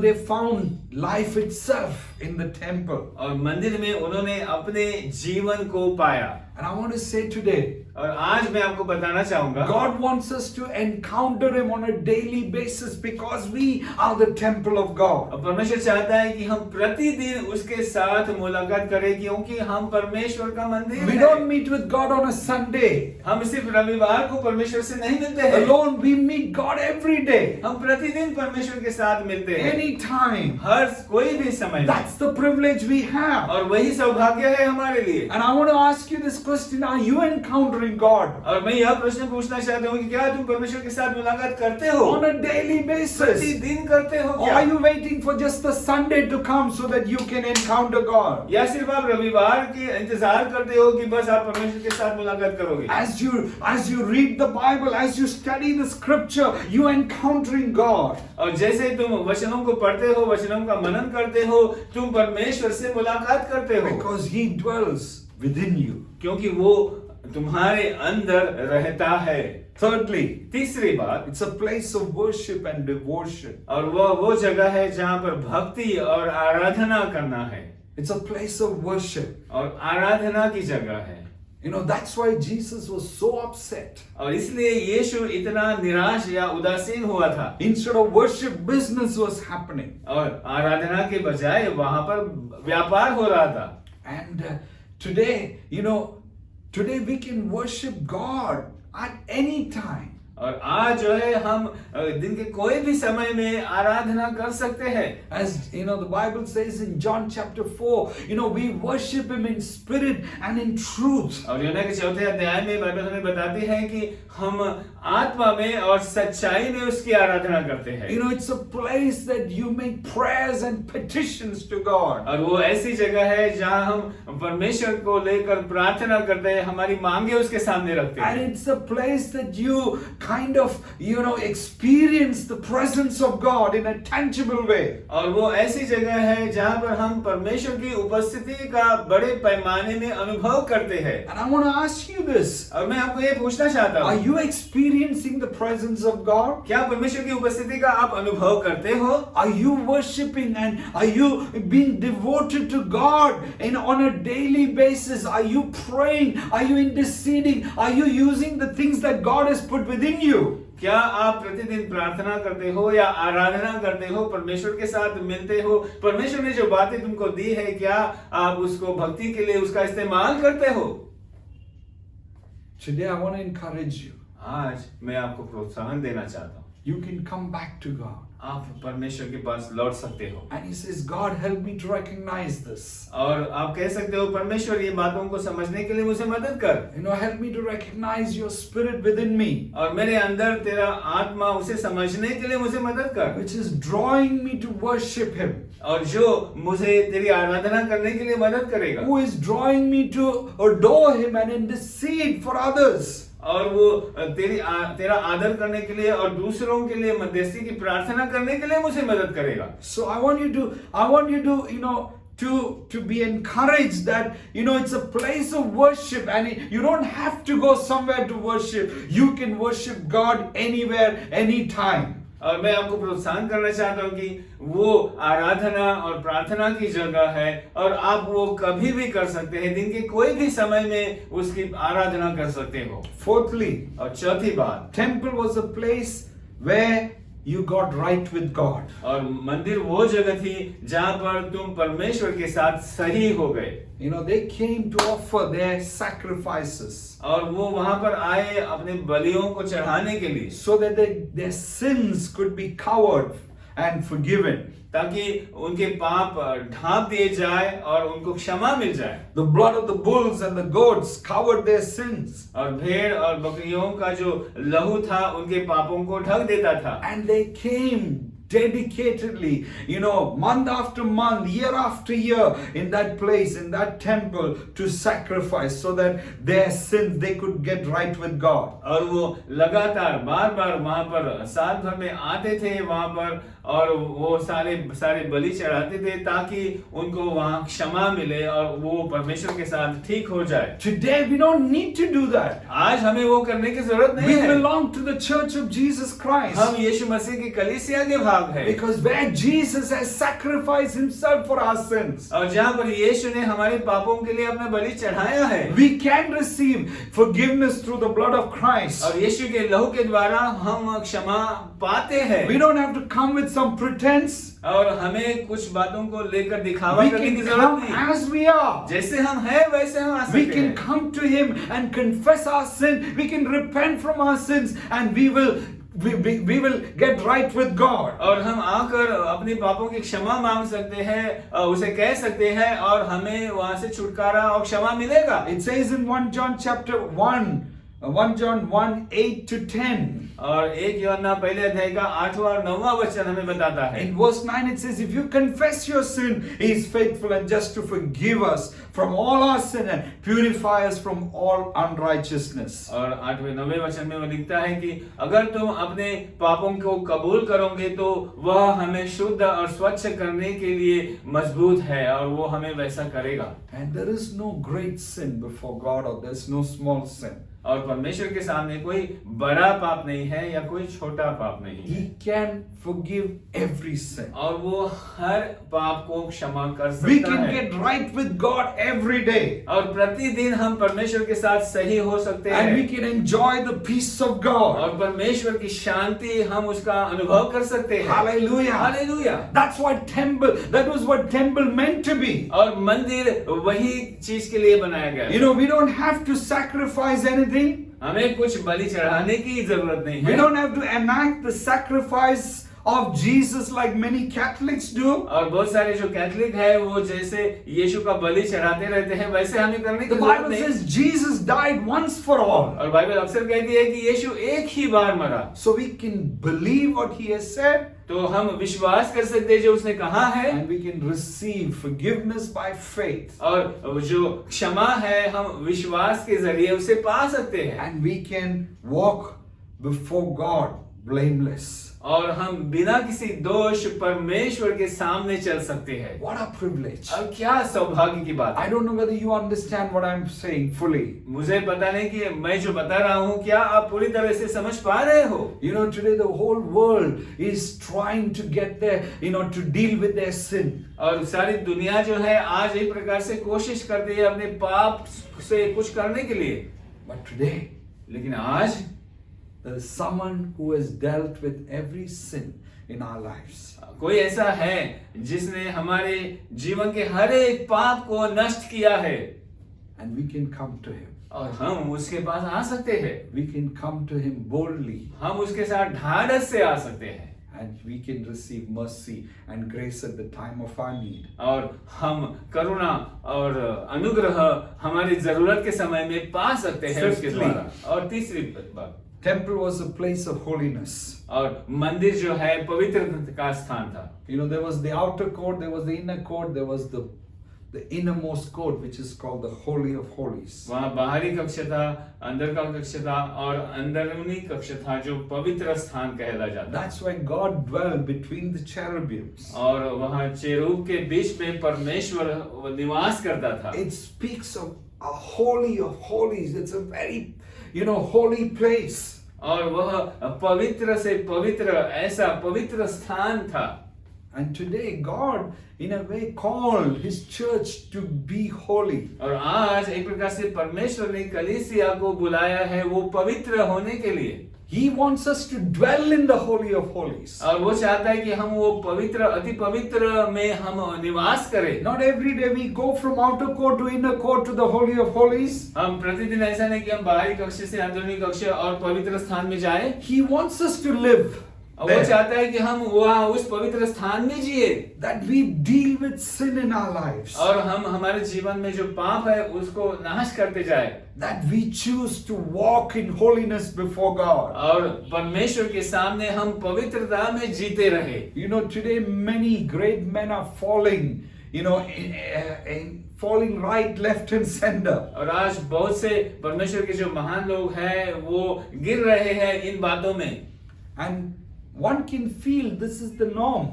they found life itself in the temple. और मंदिर में उन्होंने अपने जीवन को पाया। And I want to say today, और आज मैं आपको बताना चाहूंगा, God wants us to encounter Him on a daily basis because we are the temple of God. और परमेश्वर चाहता है कि हम प्रतिदिन उसके साथ मुलाकात करें, क्योंकि हम परमेश्वर का मंदिर We हैं। don't meet with God on a Sunday. हम सिर्फ रविवार को परमेश्वर से नहीं मिलते हैं, Alone, we meet God every day, हम प्रतिदिन परमेश्वर के साथ मिलते हैं, anytime. हर कोई भी समय में। That's the privilege we have. और वही सौभाग्य है हमारे लिए। And I want to ask you this question: are you encountering God और मैं यह प्रश्न पूछना चाहता हूँ कि क्या तुम परमेश्वर के साथ मुलाकात करते हो? on a daily basis? प्रतिदिन करते हो Or क्या? are you waiting for just the Sunday to come so that you can encounter God? या सिर्फ आप रविवार के इंतजार करते हो कि बस आप परमेश्वर के साथ मुलाकात करोगे? As you read the Bible, as you study the scripture, you encountering God. और जैसे तुम वचनों को पढ़ते हो, वचनों का मनन करते हो, तुम परमेश्वर से मुलाकात करते हो, Because He dwells within you. क्योंकि वो तुम्हारे अंदर रहता है। Thirdly, तीसरी बात, it's a place of worship and devotion. और वो जगह है जहाँ पर भक्ति और आराधना करना है। It's a place of worship. और आराधना की जगह है। That's why Jesus was so upset. और इसलिए यीशु इतना निराश या उदासीन हुआ था। Instead of worship, business was happening. और आराधना के बजाय वहां पर व्यापार हो रहा था। And today, today we can worship God at any time. और आज जो है हम दिन के कोई भी समय में आराधना कर सकते हैं। As the Bible says in John chapter 4, we worship Him in spirit and in truth. और यूहन्ना के 4 अध्याय में बाइबल हमें बताती है कि हम आत्मा में और सच्चाई में उसकी आराधना करते हैं। It's a place that you make prayers and petitions to God. और वो ऐसी जगह है जहां हम परमेश्वर को लेकर प्रार्थना करते हैं, हमारी मांगे उसके सामने रखते हैं। And it's a place that you kind of experience the presence of God in a tangible way. और वो ऐसी जगह है जहां पर हम परमेश्वर की उपस्थिति का बड़े पैमाने में अनुभव करते हैं। And I want to ask you this: और मैं आपको ये पूछना चाहता हूँ, are you experiencing the presence of God? क्या परमेश्वर की उपस्थिति का आप अनुभव करते हो? Are you worshiping and are you being devoted to God on a daily basis? Are you praying? Are you interceding? Are you using the things that God has put within you? क्या आप प्रतिदिन प्रार्थना करते हो या आराधना करते हो, परमेश्वर के साथ मिलते हो? परमेश्वर ने जो बातें तुमको दी है, क्या आप उसको भक्ति के लिए उसका इस्तेमाल करते हो? Today I want to encourage you. आज मैं आपको प्रोत्साहन देना चाहता हूँ। You can come back to God. आप परमेश्वर के पास लौट सकते हो। And He says, God, help me to recognize this. और आप कह सकते हो, परमेश्वर ये बातों को समझने के लिए मुझे मदद कर। Help me to recognize your spirit within me. और मेरे अंदर तेरा आत्मा, उसे समझने के लिए मुझे मदद कर। Which is drawing me to worship Him. और जो मुझे तेरी आराधना करने के लिए मदद करेगा। Who is drawing me to adore Him and intercede for others. और वो तेरा आदर करने के लिए और दूसरों के लिए मध्यस्थी की प्रार्थना करने के लिए मुझे मदद करेगा। So I want you to to be encouraged that it's a place of worship, and you don't have to go somewhere to worship. You can worship God anywhere, anytime. और मैं आपको प्रोत्साहन करना चाहता हूँ कि वो आराधना और प्रार्थना की जगह है और आप वो कभी भी कर सकते हैं, दिन के कोई भी समय में उसकी आराधना कर सकते हो। Fourthly, और चौथी बात, temple was a place where you got right with God. और मंदिर वो जगह थी जहाँ पर तुम परमेश्वर के साथ सही हो गए। They came to offer their sacrifices. और वो वहां पर आए अपने बलियों को चढ़ाने के लिए, so that their sins could be covered and forgiven. ताकि उनके पाप ढांप दिए जाए और उनको क्षमा मिल जाए। The blood of the bulls and the goats covered their sins. और भेड़ और बकरियों का जो लहू था उनके पापों को ढक देता था। And they came dedicatedly, month after month, year after year, in that place, in that temple, to sacrifice so that their sins they could get right with God. और वो लगातार बार बार वहां पर साल भर में आते थे वहां पर, और वो सारे बलि चढ़ाते थे ताकि उनको वहां क्षमा मिले और वो परमेश्वर के साथ ठीक हो जाए। Today we don't need to do that. आज हमें वो करने की जरूरत नहीं We है। belong to the Church of Jesus Christ. हम यीशु मसीह की कलीसिया के भाग है, Because where Jesus has sacrificed himself for our sins, और जहाँ पर यीशु ने हमारे पापों के लिए अपना बलि चढ़ाया है, we can receive forgiveness through the blood of Christ. और यीशु के लहू के द्वारा हम क्षमा पाते हैं। We don't have to come with some pretense. और हमें कुछ बातों को लेकर दिखावा We करने की can जरूरत come नहीं। as we are. जैसे हम हैं वैसे हम आ We सकते can हैं। come to him and confess our sin. We can repent from our sins, and we will get right with God. और हम आकर अपने पापों की क्षमा मांग सकते हैं, उसे कह सकते हैं, और हमें वहां से छुटकारा और क्षमा मिलेगा। It says in 1 John chapter 1 John 1, 8 to 10. और 1 यूहन्ना पहले अध्याय का 8वां और 9वां वचन हमें बताता है। In verse 9 it says, if you confess your sin, he is faithful and just to forgive us from all our sin and purify us from all unrighteousness. और 8वें 9वें वचन में वो लिखता है कि अगर तुम अपने पापों को कबूल करोगे तो वह हमें शुद्ध और स्वच्छ करने के लिए मजबूत है, और वो हमें वैसा करेगा। And there is no great sin before God, or there is no small sin. और परमेश्वर के सामने कोई बड़ा पाप नहीं है या कोई छोटा पाप नहीं है। He can forgive every sin. और वो हर पाप को क्षमा कर We सकता can है। get right with God every day. और प्रतिदिन हम परमेश्वर के साथ सही हो सकते And we हैं, can enjoy the peace of God. और परमेश्वर की शांति हम उसका अनुभव कर सकते हैं। Hallelujah. Hallelujah. That was what temple meant to be. और मंदिर वही चीज के लिए बनाया गया है। We don't have to sacrifice anything. हमें कुछ बलि चढ़ाने की जरूरत नहीं We है। don't have to enact the sacrifice of Jesus like many Catholics do. और बहुत सारे जो कैथलिक है वो जैसे यीशु का बलि चढ़ाते रहते हैं, वैसे हमें करने की The जरूरत Bible नहीं। says Jesus died once for all. और बाइबल अक्सर कहती है कि यीशु एक ही बार मरा, So we can believe what he has said, तो हम विश्वास कर सकते हैं जो उसने कहा है, and we can receive forgiveness by faith. और जो क्षमा है हम विश्वास के जरिए उसे पा सकते हैं, And we can walk before God blameless. और हम बिना किसी दोष परमेश्वर के सामने चल सकते हैं। What a privilege. और क्या सौभाग्य की बात I है। don't know whether you understand what I'm saying fully. मुझे पता नहीं कि मैं जो बता रहा हूँ क्या आप पूरी तरह से समझ पा रहे हो। Today the whole world is trying to get there, to deal with their sin. और सारी दुनिया जो है आज एक प्रकार से कोशिश करती है अपने पाप से कुछ करने के लिए, But today, लेकिन आज there is someone who has dealt with every sin in our lives. कोई ऐसा है जिसने हमारे जीवन के हर एक पाप को नष्ट किया है, And we can come to him. और हम उसके पास आ सकते हैं। We can come to him boldly, हम उसके साथ ढाढ़स से आ सकते हैं, and we can receive mercy and grace at the time of our need. और हम करुणा और अनुग्रह हमारी जरूरत के समय में पा सकते हैं उसके Fifthly, द्वारा। और तीसरी बात, Temple was a place of holiness. और मंदिर जो है पवित्रता का स्थान था। There was the outer court, there was the inner court, there was the innermost court, which is called the Holy of Holies. वहाँ बाहरी कक्ष था, अंदर का कक्ष था, और अंदरूनी कक्ष था जो पवित्र स्थान कहला जाता है। That's why God dwelled between the cherubims. और वहाँ चेरूब के बीच में परमेश्वर निवास करता था। It speaks of a holy of holies. It's a very, holy place. और वह पवित्र से पवित्र ऐसा पवित्र स्थान था। And today God in a way called his church to be holy. और आज एक प्रकार से परमेश्वर ने कलीसिया को बुलाया है वो पवित्र होने के लिए। He wants us to dwell in the Holy of Holies. और वो चाहता है कि हम वो पवित्र अति पवित्र में हम निवास करें। Not every day we go from outer court to inner court to the Holy of Holies. हम प्रतिदिन ऐसा नहीं कि हम बाहरी कक्ष से अंदरूनी कक्ष और पवित्र स्थान में जाएं। He wants us to live और वो चाहता है कि हम वहाँ उस पवित्र स्थान में जिए, that we deal with sin in our lives, और हम हमारे जीवन में जो पाप है उसको नाश करते जाए, that we choose to walk in holiness before God. और परमेश्वर के सामने हम पवित्रता में जीते रहे। You know, today many great men are falling, you know, falling right, left and center. और आज बहुत से परमेश्वर के जो महान लोग हैं वो गिर रहे हैं इन बातों में, And one can feel this is the norm.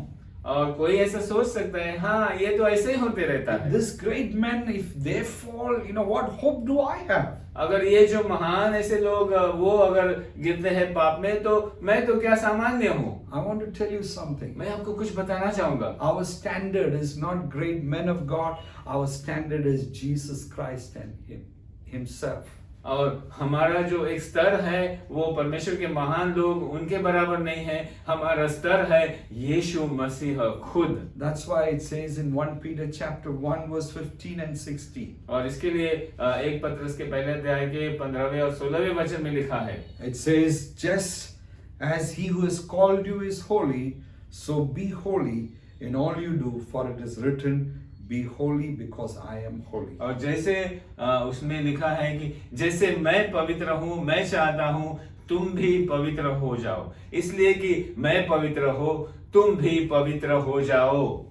और कोई ऐसा सोच सकता है हाँ ये तो ऐसे ही होते रहता है। This great men, if they fall, you know, what hope do I have? अगर ये जो महान ऐसे लोग वो अगर गिरते हैं पाप में तो मैं तो क्या सामान्य हूँ। I want to tell you something. मैं आपको कुछ बताना चाहूंगा। Our standard is not great men of God. Our standard is Jesus Christ and Himself. और हमारा जो एक स्तर है वो परमेश्वर के महान लोग उनके बराबर नहीं है, हमारा स्तर है यीशु मसीह खुद। That's why it says in 1 Peter chapter 1 verse 15 and 16. और इसके लिए एक पत्रस के पहले अध्याय के 15वें और 16वें वचन में लिखा है, It says, just as He who has called you is holy, so be holy in all you do, for it is written, be holy because I am holy. और जैसे उसमें लिखा है कि जैसे मैं पवित्र हूँ मैं चाहता हूँ तुम भी पवित्र हो जाओ, इसलिए कि मैं पवित्र हो तुम भी पवित्र हो जाओ।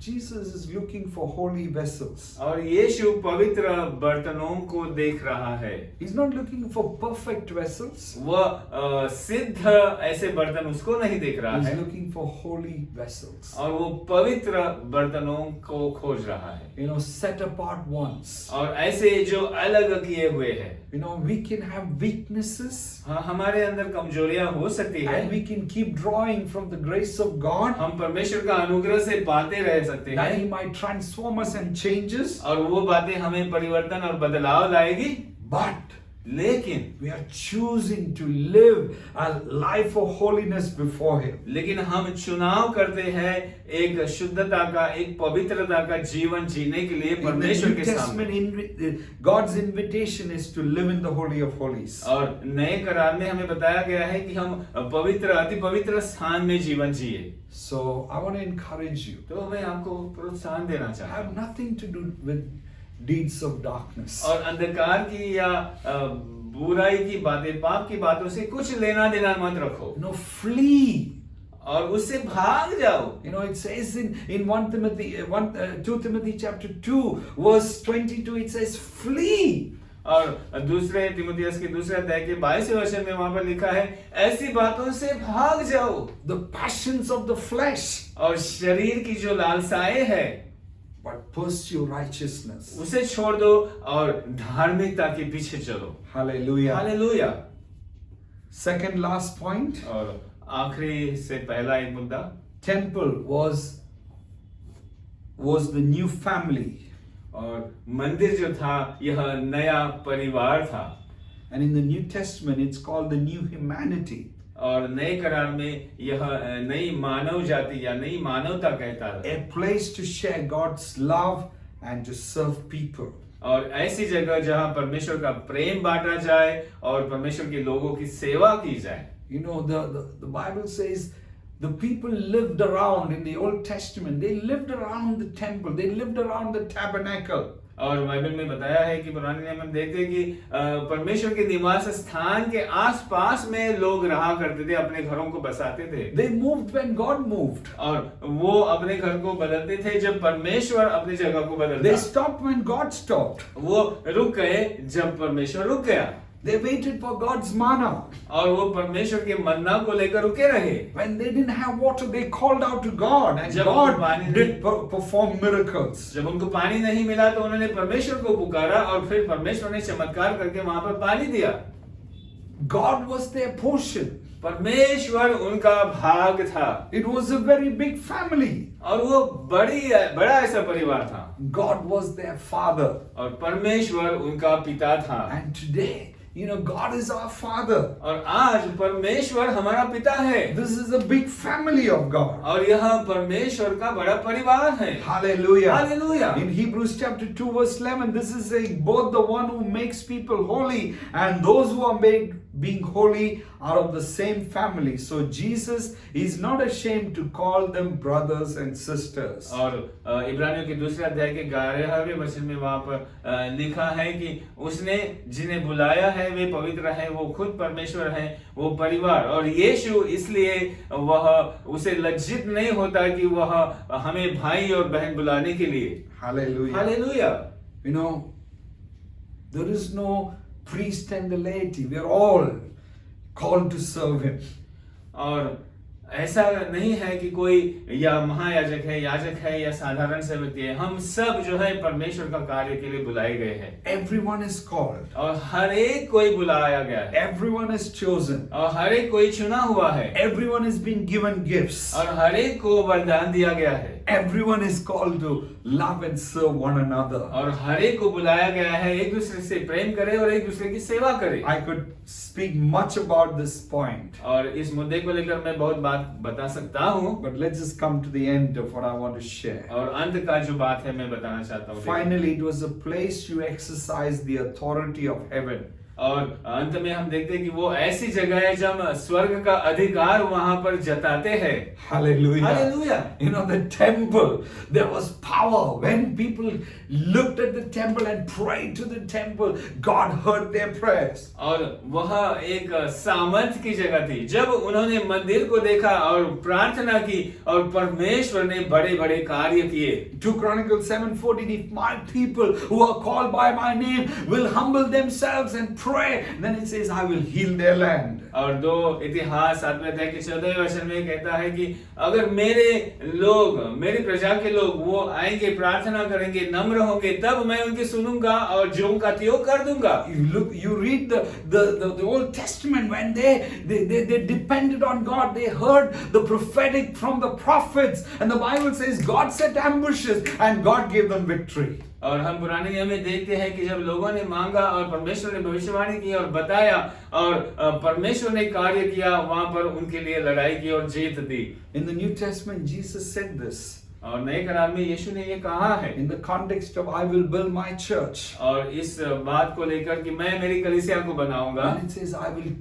Jesus is looking for holy vessels. और यीशु पवित्र बर्तनों को देख रहा है। He's not looking for perfect vessels. वह सिद्ध ऐसे बर्तन उसको नहीं देख रहा He's है, looking for holy vessels. और वो पवित्र बर्तनों को खोज रहा है, You know, set apart ones. और ऐसे जो अलग किए हुए हैं। You know, we can have weaknesses. हाँ, हमारे अंदर कमजोरियां हो सकती है, And we can keep drawing from the grace of God, हम परमेश्वर का अनुग्रह से पाते रह सकते that हैं, He might transform us and change us. और वो बातें हमें परिवर्तन और बदलाव लाएगी। But लेकिन we are choosing to live a life of holiness before Him. लेकिन हम चुनाव करते हैं एक शुद्धता का, एक पवित्रता का जीवन जीने के लिए In the परमेश्वर New के सामने। Testament, God's invitation is to live in the Holy of Holies. और नए करार में हमें बताया गया है कि हम पवित्र अति पवित्र स्थान में जीवन जिए। So I want to encourage you. तो मैं आपको प्रोत्साहन देना चाहता Have हूँ, nothing to do with deeds of darkness. और अंधकार की या बुराई की बातें, पाप की बातों से कुछ लेना देना मत रखो, No, flee. और उससे भाग जाओ। You know, it says in 2 Timothy chapter 2 verse 22, it says flee. और दूसरे तिमुथियुस के दूसरे अध्याय के 22वें वचन में वहां पर लिखा है ऐसी बातों से भाग जाओ, The passions of the flesh, और शरीर की जो लालसाएं है but pursue righteousness. उसे छोड़ दो और धार्मिकता के पीछे चलो। Hallelujah. Hallelujah. Second last point. और आखिरी से पहला एक मुद्दा, Temple was the new family. और मंदिर जो था यह नया परिवार था, And in the New Testament, it's called the new humanity. और नए करार में यह नई मानव जाति या नई मानवता कहता है, A place to share God's love and to serve people. और ऐसी जगह जहां परमेश्वर का प्रेम बांटा जाए और परमेश्वर के लोगों की सेवा की जाए। You know, the Bible says the people lived around in the Old Testament. They lived around the temple. They lived around the tabernacle. और बाइबल में बताया है कि पुराने नियम में देखते हैं कि परमेश्वर के निवास स्थान के आसपास में लोग रहा करते थे, अपने घरों को बसाते थे। They moved when God moved. और वो अपने घर को बदलते थे जब परमेश्वर अपनी जगह को बदलता। They stopped when God stopped. वो रुक गए जब परमेश्वर रुक गया। They waited for God's manna. और वो परमेश्वर के मन्ना को लेकर रुके रहे। When they didn't have water, they called out to God, and जब God पानी did perform miracles. जब उनको पानी नहीं मिला तो उन्होंने परमेश्वर को पुकारा और फिर परमेश्वर ने चमत्कार करके वहां पर पानी दिया। God was their portion. परमेश्वर उनका भाग था। It was a very big family. और वो बड़ा ऐसा परिवार था। God was their father. और परमेश्वर उनका पिता था। And today, you know, God is our father. और आज परमेश्वर हमारा पिता है। This is a big family of God. और यह परमेश्वर का बड़ा परिवार है। Hallelujah. Hallelujah. In Hebrews chapter 2 verse 11, this is saying both the one who makes people holy and those who are made being holy, are of the same family. So Jesus is not ashamed to call them brothers and sisters. और इब्रानियों के दूसरे अध्याय के 11वें वचन में वहां पर लिखा है कि उसने जिन्हें बुलाया है वे पवित्र हैं, वो खुद परमेश्वर हैं, वो परिवार। और यीशु इसलिए वह उसे लज्जित नहीं होता कि वह हमें भाई और बहन बुलाने के लिए। Hallelujah. Hallelujah. You know, there is no priest and the laity. We are all called to serve him. और ऐसा नहीं है कि कोई या महायाजक है, याजक है या साधारण सेवक है, हम सब जो है परमेश्वर का कार्य के लिए बुलाए गए हैं। Everyone is called. और हर एक कोई बुलाया गया है। Everyone is chosen. और हर एक कोई चुना हुआ है। Everyone is being given gifts. और हर एक को वरदान दिया गया है। Everyone is called to love and serve one another. और हर एक को बुलाया गया है एक दूसरे से प्रेम करे और एक दूसरे की सेवा करे। I could speak much about this point. और इस मुद्दे को लेकर मैं बहुत बात बता सकता हूँ। But let's just come to the end of what I want to share. और अंत का जो बात है मैं बताना चाहता हूँ। Finally, it was a place you exercise the authority of heaven. और अंत में हम देखते हैं कि वो ऐसी जगह है जब स्वर्ग का अधिकार वहां पर जताते हैं। Hallelujah. Hallelujah. You know, the temple, there was power. When people looked at the temple and prayed to the temple, God heard their prayers. और वह एक सामर्थ की जगह थी। जब उन्होंने मंदिर को देखा और प्रार्थना की और परमेश्वर ने बड़े बड़े कार्य किए। 2 Chronicles 7:14, if my people who are called by my name will humble themselves and pray, then it says, I will heal their land. और 2 इतिहास 7वें अध्याय के 14वें वचन में कहता है कि अगर मेरे लोग, मेरी प्रजा के लोग वो आएंगे, प्रार्थना करेंगे, नम्र होंगे, तब मैं उनकी सुनूंगा और जो उनका त्यों कर दूंगा। You read the Old Testament, when they depended on God, they heard the prophetic from the prophets, and the Bible says God set ambushes and God gave them victory. और हम पुराने नियम में देखते हैं कि जब लोगों ने मांगा और परमेश्वर ने भविष्यवाणी की और बताया और परमेश्वर ने कार्य किया, वहां पर उनके लिए लड़ाई की और जीत दी। In the New Testament, Jesus said this. और नए करार में यीशु ने ये कहा है। In the context of I will build my church. और इस बात को लेकर कि मैं मेरी कलीसिया को बनाऊंगा। And it says I will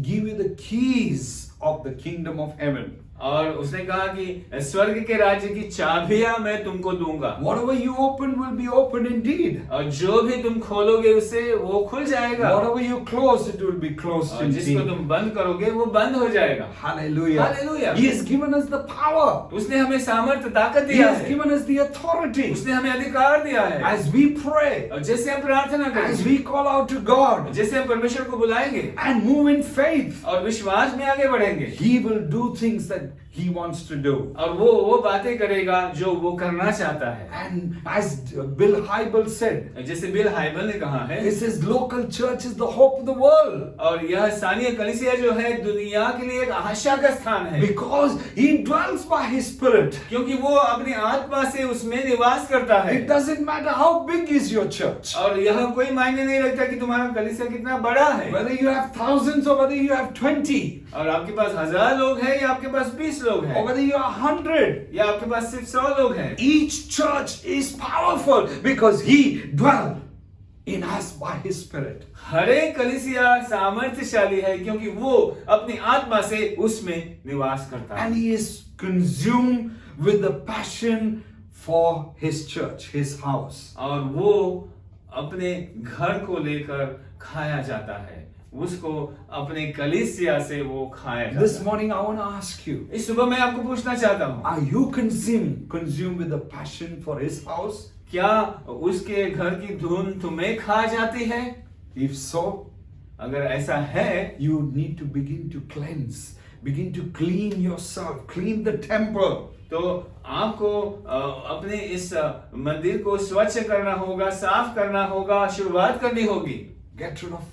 give you the keys of the kingdom of heaven. और उसने कहा कि स्वर्ग के राज्य की चाबियां मैं तुमको दूंगा। Whatever you open will be open indeed. और जो भी तुम खोलोगे उससे वो खुल जाएगा। Whatever you close, it will be closed और जिसको indeed. तुम बंद करोगे वो बंद हो जाएगा। Hallelujah. Hallelujah. He has given us the power. उसने हमें सामर्थ्य ताकत He दिया has है। given us the authority. उसने हमें अधिकार दिया है। As we pray, और जैसे हम प्रार्थना as करेंगे, we call out to God जैसे हम परमेश्वर को बुलाएंगे and move in faith, और विश्वास में आगे बढ़ेंगे, He will do things that He wants to do. और वो बातें करेगा जो वो करना चाहता है। And as Bill Hybels said, जैसे बिल हाइबल ने कहा है, this is local church is the hope of the world. और यह स्थानीय कलीसिया जो है दुनिया के लिए एक आशा का स्थान है। Because He dwells by His Spirit. क्योंकि वो अपनी आत्मा से उसमें निवास करता है। It doesn't matter how big is your church. और यह कोई मायने नहीं रखता कि तुम्हारा कलीसिया कितना बड़ा है। Whether you have thousands or whether you have 20. और आपके पास 1000 लोग हैं या आपके पास 20 लोग हैं, Or whether you are 100. या आपके पास सिर्फ 100 लोग हैं। Each church is powerful because He dwells in us by His Spirit. हर एक कलीसिया सामर्थ्यशाली है क्योंकि वो अपनी आत्मा से उसमें निवास करता है। And He is consumed with the passion for His church, His house. और वो अपने घर को लेकर खाया जाता है, उसको अपने कलीसिया से वो खाया जाता This है। morning I want to ask you, इस सुबह मैं आपको पूछना चाहता हूँ, are you consumed with the passion for His house? क्या उसके घर की धुन तुम्हें खा जाती है? If so, अगर ऐसा है, you need to begin to cleanse, begin to clean yourself, clean the temple. तो आपको अपने इस मंदिर को स्वच्छ करना होगा, साफ करना होगा, शुरुआत करनी होगी। Get rid of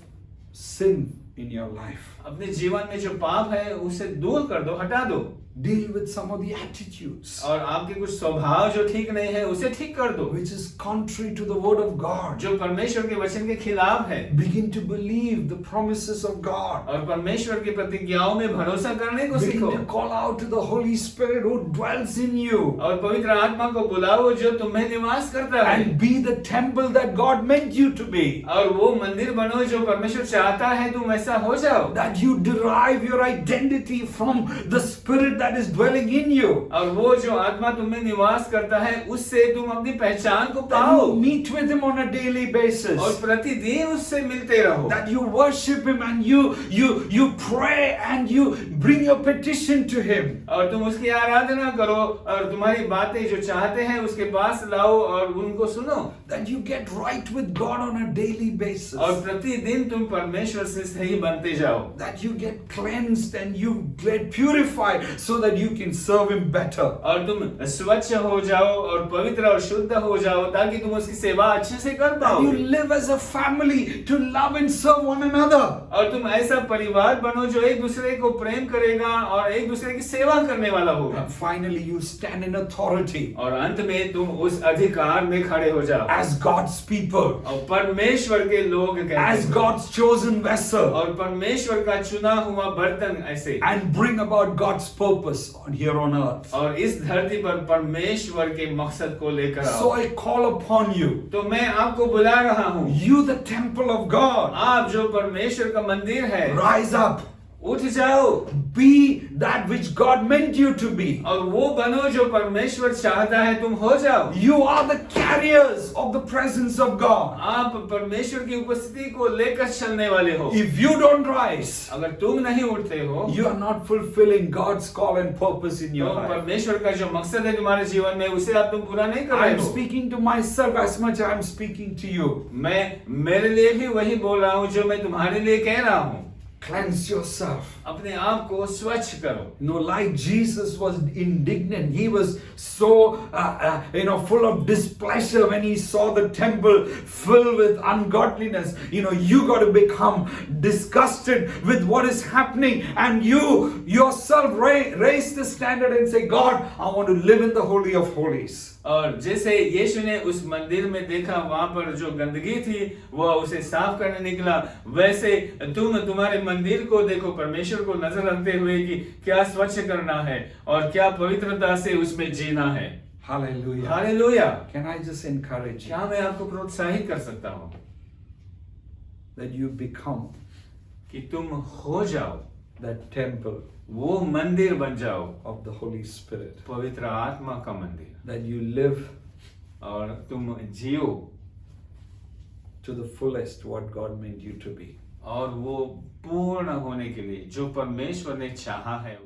sin in your life. अपने जीवन में जो पाप है उसे दूर कर दो, हटा दो। Deal with some of the attitudes और आपके कुछ स्वभाव जो ठीक नहीं है उसे ठीक कर दो, which is contrary to the word of God. जो परमेश्वर के वचन के खिलाफ है। Begin to believe the promises of God. और परमेश्वर की प्रतिज्ञाओं में भरोसा करने को सीखो। Begin to call out to the Holy Spirit who dwells in you. और पवित्र आत्मा को बुलाओ जो तुम्हें निवास करता है। And be the temple that God meant you to be. और वो मंदिर बनो जो परमेश्वर चाहता है तुम ऐसा हो जाओ। That you derive your identity from the Spirit that is dwelling in you. और वो जो आत्मा तुम्हें निवास करता है उससे तुम अपनी पहचान को That पाओ। you meet with Him on a daily basis. और प्रतिदिन उससे मिलते रहो। That you worship Him and you pray and you bring your petition to Him. और तुम उसकी आराधना करो और तुम्हारी बातें जो चाहते हैं उसके पास लाओ और उनको सुनो। That you get right with God on a daily basis. और प्रतिदिन तुम परमेश्वर से सही बनते जाओ। That you get cleansed and you get purified so that you can serve Him better. और तुम स्वच्छ हो जाओ और पवित्र और शुद्ध हो जाओ ताकि तुम उसकी सेवा अच्छे से कर पाओ। And you live as a family to love and serve one another. और तुम ऐसा परिवार बनो जो एक दूसरे को प्रेम करेगा और एक दूसरे की सेवा करने वाला होगा। And finally you stand in authority और अंत में तुम उस अधिकार में खड़े हो जाओ as God's people, और परमेश्वर के लोग कहते as हैं। God's chosen vessel, और परमेश्वर का चुना हुआ बर्तन ऐसे and bring about God's purpose on here on earth. और इस धरती पर परमेश्वर के मकसद को लेकर So आओ। I call upon you, तो मैं आपको बुला रहा हूँ, you the temple of God, आप जो परमेश्वर का मंदिर है, rise up, उठ जाओ be that which God meant you to be. और वो बनो जो परमेश्वर चाहता है तुम हो जाओ। You are the carriers of the presence of God. आप परमेश्वर की उपस्थिति को लेकर चलने वाले हो। If you don't rise, अगर तुम नहीं उठते हो you are not fulfilling God's call and purpose in your तो life. परमेश्वर का जो मकसद है तुम्हारे जीवन में उसे आप तुम पूरा नहीं कर रहे I'm हो। speaking to myself as much as I'm speaking to you. मैं मेरे लिए भी वही बोल रहा हूँ जो मैं तुम्हारे लिए कह रहा हूँ। Cleanse yourself. अपने आप को स्वच्छ करो। No, like Jesus was indignant. He was so, full of displeasure when he saw the temple filled with ungodliness. You got to become disgusted with what is happening, and you yourself raise the standard and say, God, I want to live in the Holy of Holies. और जैसे यीशु ने उस मंदिर में देखा वहां पर जो गंदगी थी वो उसे साफ करने निकला, वैसे तुम्हारे मंदिर को देखो परमेश्वर को नजर रखते हुए कि क्या स्वच्छ करना है और क्या पवित्रता से उसमें जीना है। Hallelujah. Hallelujah. Can I just encourage you क्या मैं आपको प्रोत्साहित कर सकता हूँ that you become कि तुम हो जाओ that temple वो मंदिर बन जाओ of the Holy Spirit, पवित्र आत्मा का मंदिर, that you live और तुम जियो to the fullest what God meant you to be. और वो पूर्ण होने के लिए जो परमेश्वर ने चाहा है